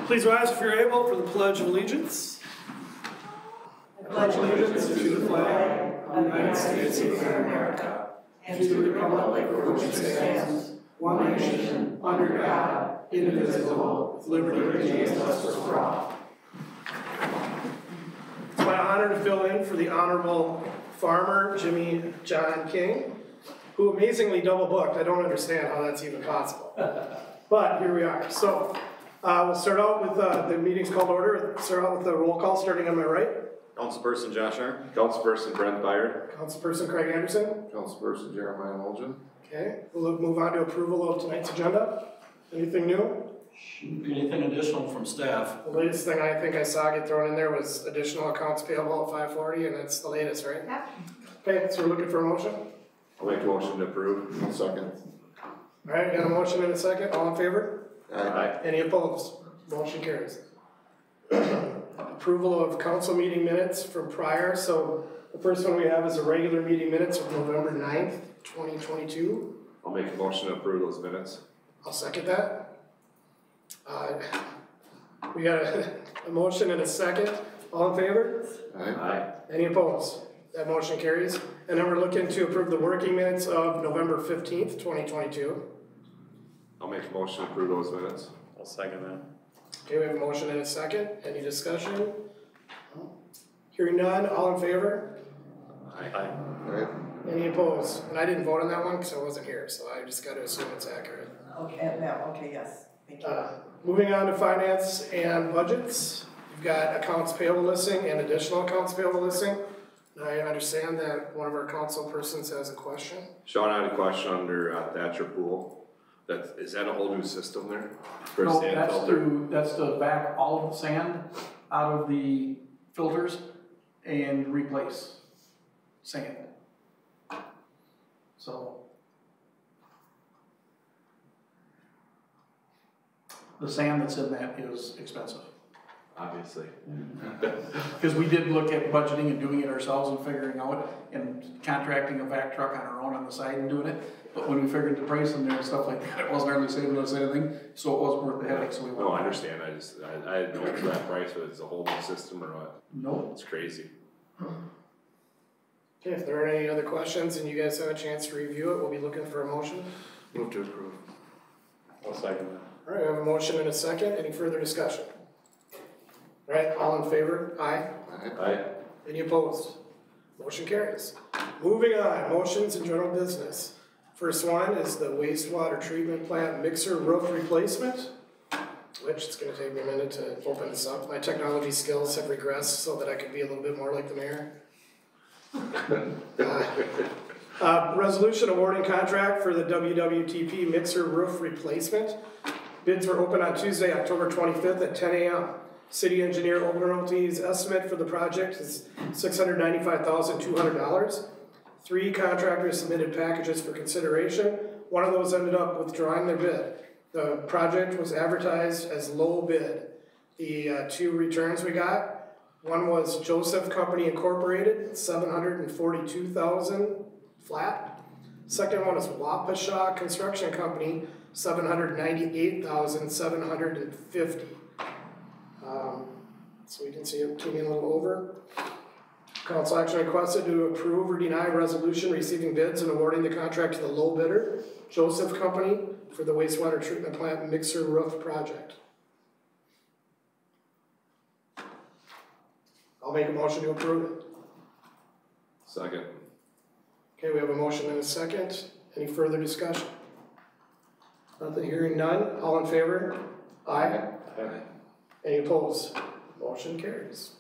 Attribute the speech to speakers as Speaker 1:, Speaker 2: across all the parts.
Speaker 1: Please rise if you're able for the Pledge of Allegiance. I pledge allegiance to the flag of the United States of America and to the republic for which it stands, one nation, under God, indivisible, with liberty and justice for all. It's my honor to fill in for the Honorable Farmer Jimmy John King, who amazingly double booked. I don't understand how that's even possible. But here we are. So we'll start out with the meeting's called order. Start out with the roll call starting on my right.
Speaker 2: Councilperson Josh Arn. Councilperson Brent Byard.
Speaker 1: Councilperson Craig Anderson.
Speaker 3: Councilperson Jeremiah Mulgen.
Speaker 1: Okay, we'll move on to approval of tonight's agenda. Anything new?
Speaker 4: Anything additional from staff?
Speaker 1: The latest thing I think I saw get thrown in there was additional accounts payable at 540, and that's the latest, right?
Speaker 5: Yeah.
Speaker 1: Okay, so we're looking for a motion.
Speaker 2: I'll make a motion to approve.
Speaker 3: I'll second.
Speaker 1: All right, got a motion in a second. All in favor?
Speaker 2: Aye.
Speaker 1: Any opposed? Motion carries. Approval of council meeting minutes from prior. So the first one we have is a regular meeting minutes of November 9th, 2022.
Speaker 2: I'll make a motion to approve those minutes.
Speaker 1: I'll second that. We got a motion and a second. All in favor?
Speaker 2: Aye.
Speaker 1: Any opposed? That motion carries. And then we're looking to approve the working minutes of November 15th, 2022.
Speaker 2: I'll make a motion to approve those minutes.
Speaker 4: I'll second that.
Speaker 1: Okay, we have a motion and a second. Any discussion? Hearing none, all in favor?
Speaker 2: Aye.
Speaker 3: Alright.
Speaker 1: Any opposed? And I didn't vote on that one because I wasn't here, so I just got to assume it's accurate.
Speaker 5: Okay, no, okay, yes, thank you.
Speaker 1: Moving on to finance and budgets. You've got accounts payable listing and additional accounts payable listing. I understand that one of our council persons has a question.
Speaker 2: Sean, I had a question under Thatcher Pool. Is that a whole new system there? For
Speaker 6: No,
Speaker 2: sand
Speaker 6: that's
Speaker 2: filter?
Speaker 6: that's to back all of the sand out of the filters and replace sand. So the sand that's in that is expensive.
Speaker 2: Obviously.
Speaker 6: Because we did look at budgeting and doing it ourselves and figuring out and contracting a vac truck on our own on the side and doing it. But when we figured the price in there and stuff like that, it wasn't hardly saving us anything, so it wasn't worth the headache, so we went.
Speaker 2: No, I understand. I didn't know for that price, but it's a whole new system or what?
Speaker 6: No.
Speaker 2: It's crazy.
Speaker 1: Okay, if there are any other questions and you guys have a chance to review it, we'll be looking for a motion.
Speaker 2: Move to approve.
Speaker 4: I'll second that.
Speaker 1: All right, we have a motion and a second. Any further discussion? All right, all in favor? Aye.
Speaker 2: Aye.
Speaker 1: Any opposed? Motion carries. Moving on, motions and general business. First one is the wastewater treatment plant mixer roof replacement, which it's going to take me a minute to open this up. My technology skills have regressed so that I can be a little bit more like the mayor. Resolution awarding contract for the WWTP mixer roof replacement. Bids were open on Tuesday, October 25th at 10 a.m. City engineer Obernoti's estimate for the project is $695,200. 3 contractors submitted packages for consideration. One of those ended up withdrawing their bid. The project was advertised as low bid. The 2 returns we got, one was Joseph Company Incorporated, $742,000 flat. Second one is Waukesha Construction Company, $798,750. So we can see it came in a little over. Council action requested to approve or deny resolution receiving bids and awarding the contract to the low bidder, Joseph Company, for the wastewater treatment plant mixer roof project. I'll make a motion to approve it.
Speaker 2: Second.
Speaker 1: Okay, we have a motion and a second. Any further discussion? Nothing, hearing none. All in favor? Aye.
Speaker 2: Aye.
Speaker 1: Any opposed? Motion carries.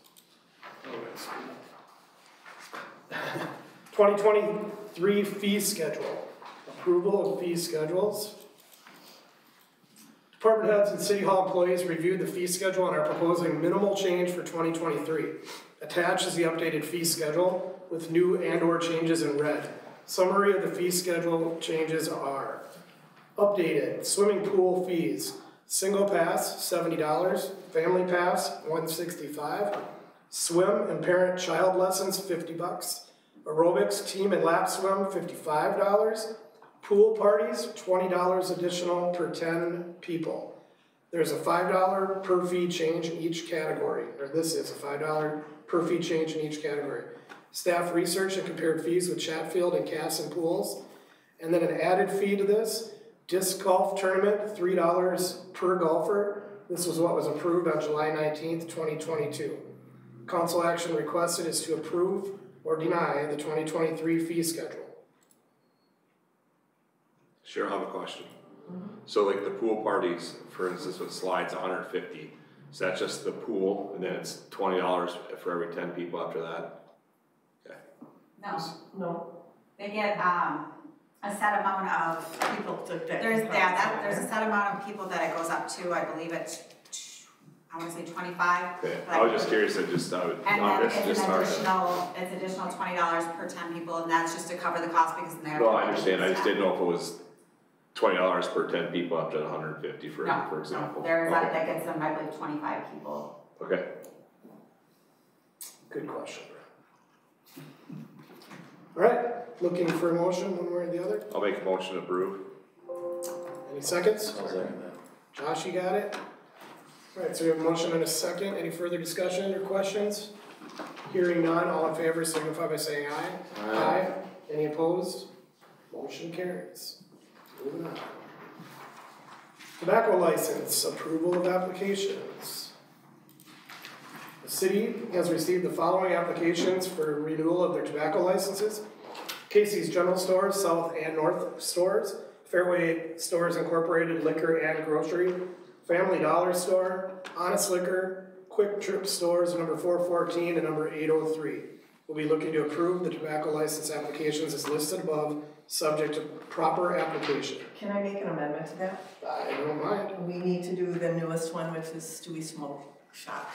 Speaker 1: 2023 fee schedule. Approval of fee schedules. Department heads and City Hall employees reviewed the fee schedule and are proposing minimal change for 2023. Attached is the updated fee schedule with new and/or changes in red. Summary of the fee schedule changes are: updated swimming pool fees. Single pass, $70. Family pass, $165. Swim and parent-child lessons, $50. Aerobics, team and lap swim, $55. Pool parties, $20 additional per 10 people. There's a $5 per fee change in each category, or this is a $5 per fee change in each category. Staff researched and compared fees with Chatfield and Casson pools. And then an added fee to this, disc golf tournament, $3 per golfer. This was what was approved on July 19th, 2022. Council action requested is to approve or deny the 2023 fee schedule.
Speaker 2: Sure, I have a question. So like the pool parties, for instance, with slides, 150, is that just the pool, and then it's $20 for every 10 people after that? Okay.
Speaker 5: No.
Speaker 7: They get a set amount of
Speaker 5: People took that.
Speaker 7: there's a set amount of people that it goes up to. I believe it's I want to say 25.
Speaker 2: Okay. I was just curious.
Speaker 7: And then it's additional $20 per 10 people, and that's just to cover the cost because then they have.
Speaker 2: No, I understand. I just didn't know if it was $20 per 10 people up to 150 for example.
Speaker 7: No, there's that gets them, I believe, 25 people.
Speaker 2: Okay.
Speaker 1: Good question. All right, looking for a motion one way or the other?
Speaker 2: I'll make a motion to approve.
Speaker 1: Any seconds?
Speaker 4: I'll second that.
Speaker 1: Josh, you got it? All right, so we have a motion and a second. Any further discussion or questions? Hearing none, all in favor signify by saying aye. Aye. Any opposed? Motion carries. Moving on. Tobacco license, approval of applications. The city has received the following applications for renewal of their tobacco licenses. Casey's General Stores, South and North Stores, Fairway Stores Incorporated Liquor and Grocery, Family Dollar Store, Honest Liquor, Quick Trip Stores, number 414 and number 803. We'll be looking to approve the tobacco license applications as listed above, subject to proper application.
Speaker 5: Can I make an amendment to that?
Speaker 1: I don't mind.
Speaker 5: We need to do the newest one, which is Stewie Smoke Shop.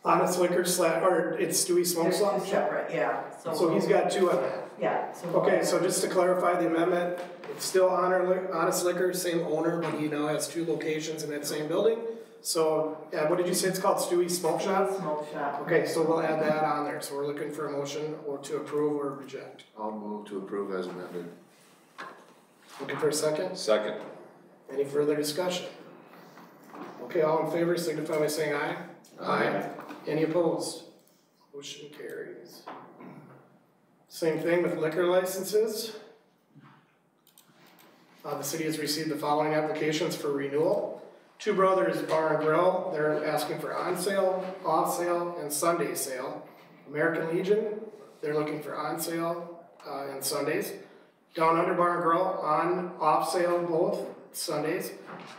Speaker 1: Honest Liquor or it's Stewie Smoke
Speaker 5: They're
Speaker 1: Shop?
Speaker 5: two separate, yeah.
Speaker 1: So he's got two on that.
Speaker 5: Yeah. So
Speaker 1: Okay, so just to clarify the amendment, it's still Honest Liquor, same owner, but he now has two locations in that same building. So, what did you say it's called, Stewie Smoke Shop?
Speaker 5: Smoke Shop.
Speaker 1: Okay, so we'll add that on there. So we're looking for a motion or to approve or reject.
Speaker 3: I'll move to approve as amended.
Speaker 1: Looking for a second?
Speaker 2: Second.
Speaker 1: Any further discussion? Okay, all in favor signify by saying aye. Aye. Any opposed? Motion carries. Same thing with liquor licenses. The city has received the following applications for renewal. Two Brothers Bar and Grill, they're asking for on sale, off sale, and Sunday sale. American Legion, they're looking for on sale and Sundays. Down Under Bar and Grill, on, off sale both Sundays.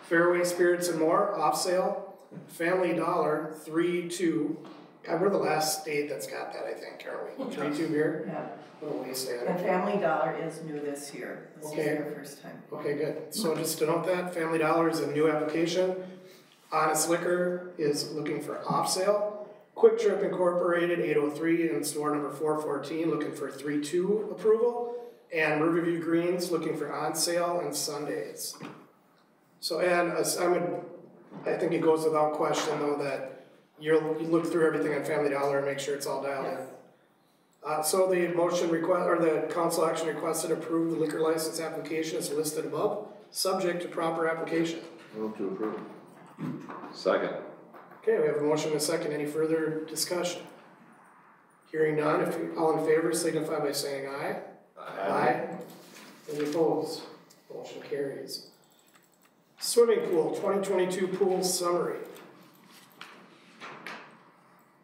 Speaker 1: Fairway Spirits and More, off sale. Family Dollar, 3-2. God, we're the last state that's got that, I think, aren't we? 3-2 beer?
Speaker 5: Yeah.
Speaker 1: What a waste of
Speaker 5: And Family Dollar is new this year. This is
Speaker 1: Okay.
Speaker 5: their first time.
Speaker 1: Okay, good. So just to note that, Family Dollar is a new application. Honest Liquor is looking for off sale. Quick Trip Incorporated, 803, and store number 414, looking for 3-2 approval. And Riverview Greens, looking for on sale and Sundays. So, and I think it goes without question, though, that you look through everything on Family Dollar and make sure it's all dialed in. So the motion request, or the council action requested approve the liquor license application as listed above, subject to proper application.
Speaker 3: Move to approve.
Speaker 2: Second.
Speaker 1: Okay, we have a motion and a second. Any further discussion? Hearing none, if you all in favor signify by saying aye. Aye. Any opposed? Motion carries. Swimming pool, 2022 pool summary.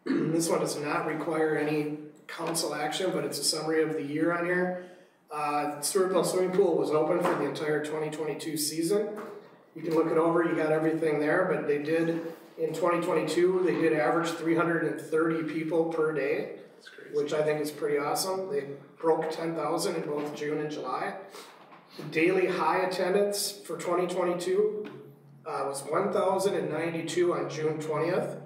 Speaker 1: This one does not require any council action, but it's a summary of the year on here. Stewartville swimming pool was open for the entire 2022 season. You can look it over, you got everything there, but they did, in 2022, they did average 330 people per day, which I think is pretty awesome. They broke 10,000 in both June and July. The daily high attendance for 2022 was 1,092 on June 20th.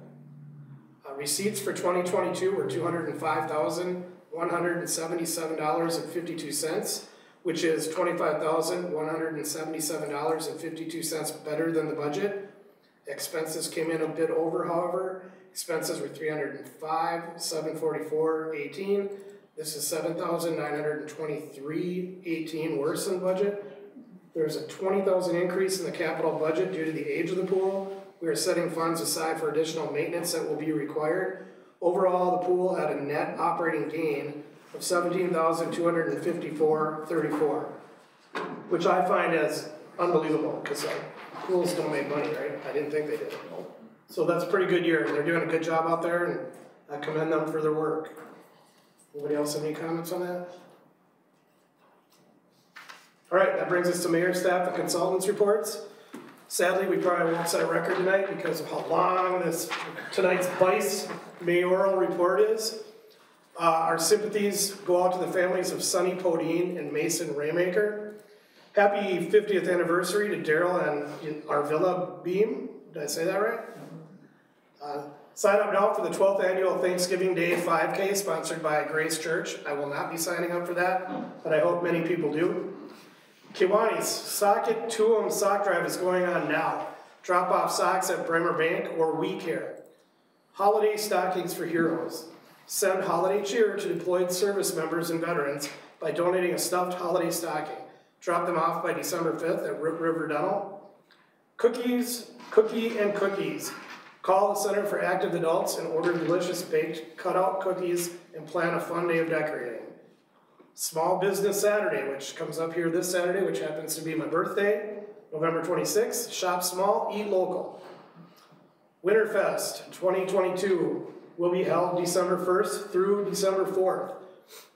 Speaker 1: Receipts for 2022 were $205,177.52, which is $25,177.52 better than the budget. Expenses came in a bit over, however. Expenses were $305,744.18. This is $7,923.18 worse than budget. There's a $20,000 increase in the capital budget due to the age of the pool. We are setting funds aside for additional maintenance that will be required. Overall, the pool had a net operating gain of $17,254.34, which I find as unbelievable because pools don't make money, right? I didn't think they did. So that's a pretty good year. They're doing a good job out there, and I commend them for their work. Anybody else have any comments on that? All right, that brings us to mayor, staff, and consultants' reports. Sadly, we probably won't set a record tonight because of how long tonight's Vice mayoral report is. Our sympathies go out to the families of Sonny Podine and Mason Raymaker. Happy 50th anniversary to Daryl and Arvilla Beam. Did I say that right? Sign up now for the 12th annual Thanksgiving Day 5K sponsored by Grace Church. I will not be signing up for that, but I hope many people do. Kiwanis, Socket Tuum sock drive is going on now. Drop off socks at Bremer Bank or We Care. Holiday stockings for heroes. Send holiday cheer to deployed service members and veterans by donating a stuffed holiday stocking. Drop them off by December 5th at Rip River Dental. Cookie and cookies. Call the Center for Active Adults and order delicious baked cutout cookies and plan a fun day of decorating. Small Business Saturday, which comes up here this Saturday, which happens to be my birthday, November 26th. Shop small, eat local. Winterfest 2022 will be held December 1st through December 4th.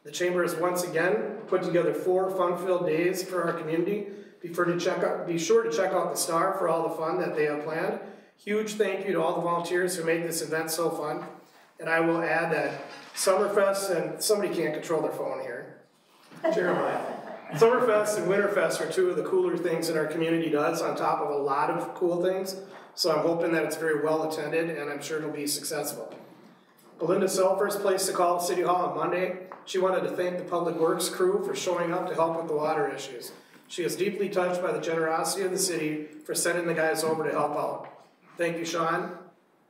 Speaker 1: The Chamber has once again put together 4 fun-filled days for our community. Be sure to check out the Star for all the fun that they have planned. Huge thank you to all the volunteers who made this event so fun. And I will add that Summerfest, and somebody can't control their phone here. Jeremiah. Summerfest and Winterfest are 2 of the cooler things that our community does on top of a lot of cool things. So I'm hoping that it's very well attended and I'm sure it'll be successful. Belinda Selfer's place to call at City Hall on Monday. She wanted to thank the Public Works crew for showing up to help with the water issues. She is deeply touched by the generosity of the city for sending the guys over to help out. Thank you, Sean. I'm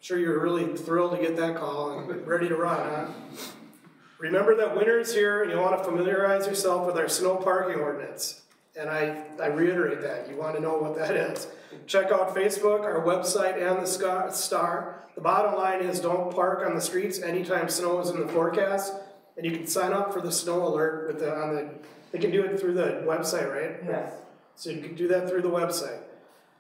Speaker 1: sure you're really thrilled to get that call and ready to run, huh? Remember that winter is here and you want to familiarize yourself with our snow parking ordinance. And I reiterate that. You want to know what that is. Check out Facebook, our website, and the Star. The bottom line is don't park on the streets anytime snow is in the forecast. And you can sign up for the snow alert with they can do it through the website, right?
Speaker 5: Yes.
Speaker 1: So you can do that through the website.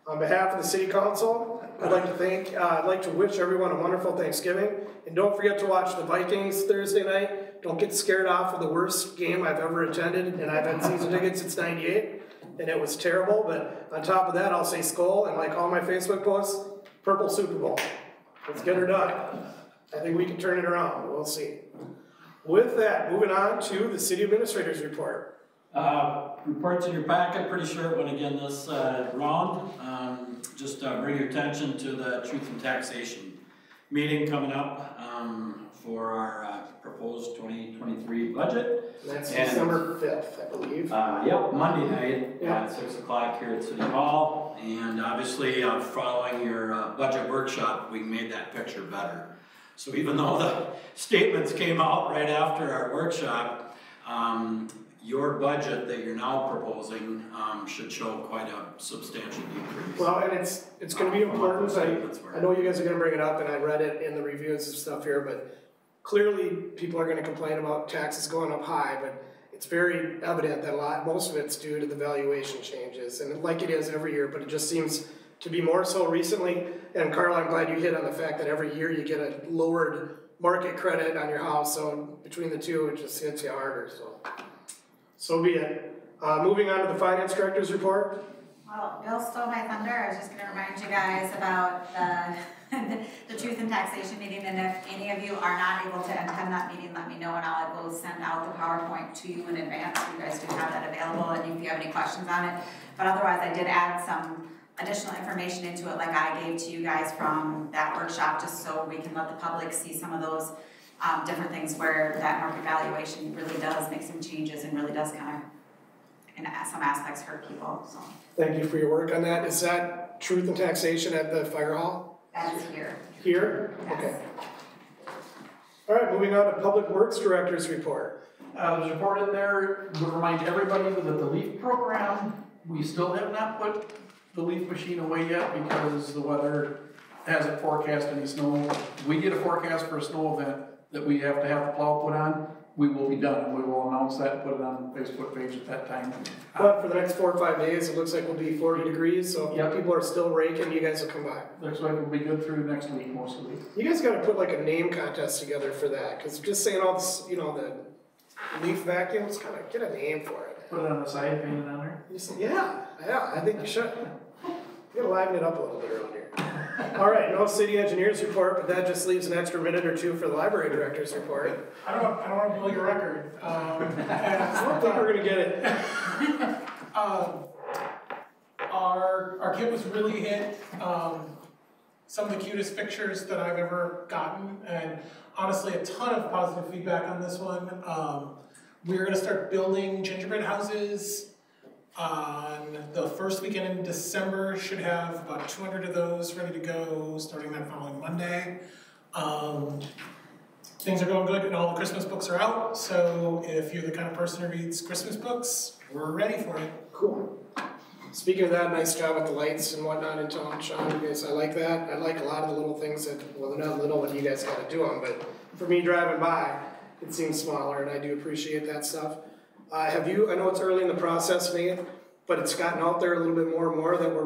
Speaker 1: On behalf of the City Council, I'd like to wish everyone a wonderful Thanksgiving. And don't forget to watch the Vikings Thursday night. Don't get scared off of the worst game I've ever attended, and I've had season tickets since '98, and it was terrible. But on top of that, I'll say Skull, and like all my Facebook posts, Purple Super Bowl. Let's get her done. I think we can turn it around. We'll see. With that, moving on to the City Administrator's report.
Speaker 4: Reports in your packet, pretty short one again this round. Just bring your attention to the Truth and Taxation meeting coming up for our proposed 2023 budget.
Speaker 1: That's December 5th, I believe.
Speaker 4: Yep, Monday night at 6 o'clock here at City Hall. And obviously, following your budget workshop, we made that picture better. So even though the statements came out right after our workshop, your budget that you're now proposing should show quite a substantial decrease.
Speaker 1: Well, and it's going to be important. I know you guys are going to bring it up, and I read it in the reviews and stuff here, but clearly people are going to complain about taxes going up high, but it's very evident that most of it's due to the valuation changes, and like it is every year, but it just seems to be more so recently. And Carl, I'm glad you hit on the fact that every year you get a lowered market credit on your house, so between the two, it just hits you harder. So be it. Moving on to the Finance Director's report.
Speaker 7: Well, Bill stole my thunder. I was just going to remind you guys about the Truth and Taxation meeting, and if any of you are not able to attend that meeting, let me know and I will send out the PowerPoint to you in advance so you guys do have that available and if you have any questions on it. But otherwise, I did add some additional information into it like I gave to you guys from that workshop, just so we can let the public see some of those different things where that market valuation really does make some changes and really does kind of, in some aspects, hurt people. So.
Speaker 1: Thank you for your work on that. Is that Truth and Taxation at the Fire Hall?
Speaker 7: That is here.
Speaker 1: Here?
Speaker 7: Yes.
Speaker 1: Okay. All right, moving on to Public Works Director's report.
Speaker 6: There's a report in there to remind everybody that the LEAF program We still have not put the leaf machine away yet because the weather hasn't forecast any snow. If we get a forecast for a snow event that we have to have the plow put on, we will be done, and we will announce that and put it on the Facebook page at that time.
Speaker 1: But for the next 4 or 5 days, it looks like we'll be 40 degrees, so
Speaker 6: Yep.
Speaker 1: if people are still raking, you guys will come by.
Speaker 6: Looks like we'll be good through next week, most of the week.
Speaker 1: You guys gotta put like a name contest together for that, cause just saying all this, you know, the leaf vacuums, kinda get a name for it.
Speaker 6: Put it on the side, paint it on there.
Speaker 1: Yeah, I think you should. You gotta liven it up a little bit around here. All right, no city engineers report, but that just leaves an extra minute or two for the library director's report.
Speaker 8: I don't wanna blow your record.
Speaker 1: I don't think we're gonna get it.
Speaker 8: Our kid was really hit. Some of the cutest pictures that I've ever gotten, and honestly, a ton of positive feedback on this one. We're gonna start building gingerbread houses on the first weekend in December. Should have about 200 of those ready to go starting that following Monday. Things are going good and all the Christmas books are out, so if you're the kind of person who reads Christmas books, we're ready for it.
Speaker 1: Cool. Speaking of that, nice job with the lights and whatnot in town, Sean. You guys, I like that. I like a lot of the little things that, well, they're not little when you guys gotta do them, but for me driving by, it seems smaller, and I do appreciate that stuff. I know it's early in the process, Nate, but it's gotten out there a little bit more and more that we're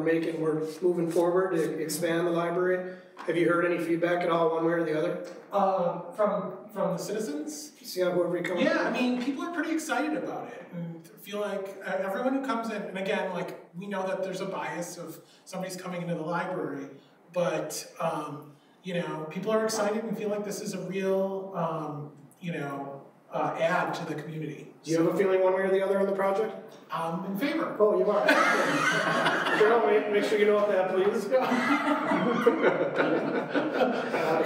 Speaker 1: moving forward to expand the library. Have you heard any feedback at all, one way or the other?
Speaker 8: From the citizens?
Speaker 1: See how whoever you come
Speaker 8: Yeah, I mean, people are pretty excited about it, and feel like everyone who comes in, and again, like, we know that there's a bias of somebody's coming into the library, but, you know, people are excited and feel like this is a real, add to the community.
Speaker 1: Do you have a feeling one way or the other on the project?
Speaker 8: I'm in favor.
Speaker 1: Oh, you are? Cheryl, make sure you know that, please. The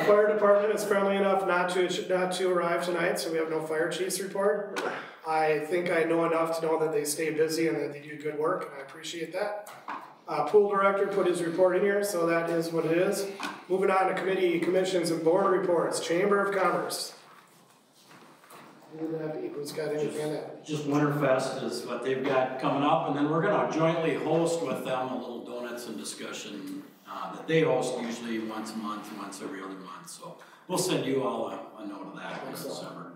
Speaker 1: fire department is friendly enough not to arrive tonight, so we have no fire chief's report. I think I know enough to know that they stay busy and that they do good work, and I appreciate that. Pool director put his report in here, so that is what it is. Moving on to committee, commissions, and board reports. Chamber of Commerce. Who would that be? Who's got anything on that?
Speaker 4: Just Winterfest is what they've got coming up, and then we're gonna jointly host with them a little donuts and discussion that they host usually once a month, once every other month. So we'll send you all a note of that in December.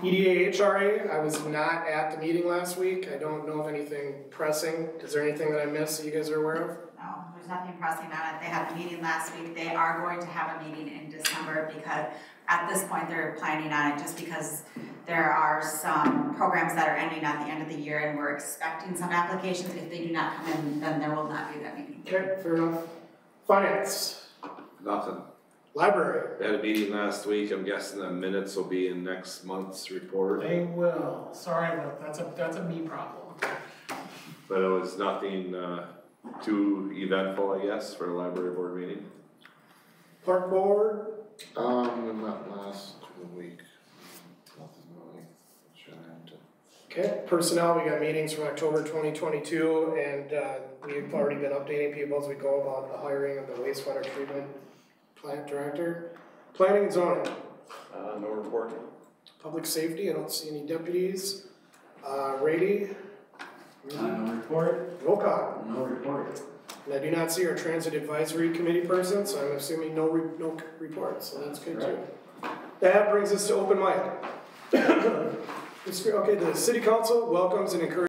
Speaker 1: EDA HRA, I was not at the meeting last week. I don't know of anything pressing. Is there anything that I missed that you guys are aware of?
Speaker 7: No, there's nothing pressing on it. They had a meeting last week. They are going to have a meeting in December because at this point they're planning on it just because there are some programs that are ending at the end of the year and we're expecting some applications. If they do not come in, then there will not be that meeting.
Speaker 1: Okay, fair enough. Finance.
Speaker 2: Nothing.
Speaker 1: Library.
Speaker 2: We had a meeting last week, I'm guessing the minutes will be in next month's report.
Speaker 8: They will. Sorry, but that's a me problem.
Speaker 2: But it was nothing too eventful, I guess, for a library board meeting.
Speaker 1: Park board.
Speaker 3: We met last week. Nothing really.
Speaker 1: Okay, personnel, we got meetings from October 2022, and we've already been updating people as we go about the hiring of the wastewater treatment plant director. Planning and zoning.
Speaker 2: No report.
Speaker 1: Public safety, I don't see any deputies. Rady.
Speaker 4: No report?
Speaker 1: Roll call.
Speaker 4: No report.
Speaker 1: And I do not see our transit advisory committee person, so I'm assuming no reports, so that's good too. That brings us to open mic. Okay, the city council welcomes and encourages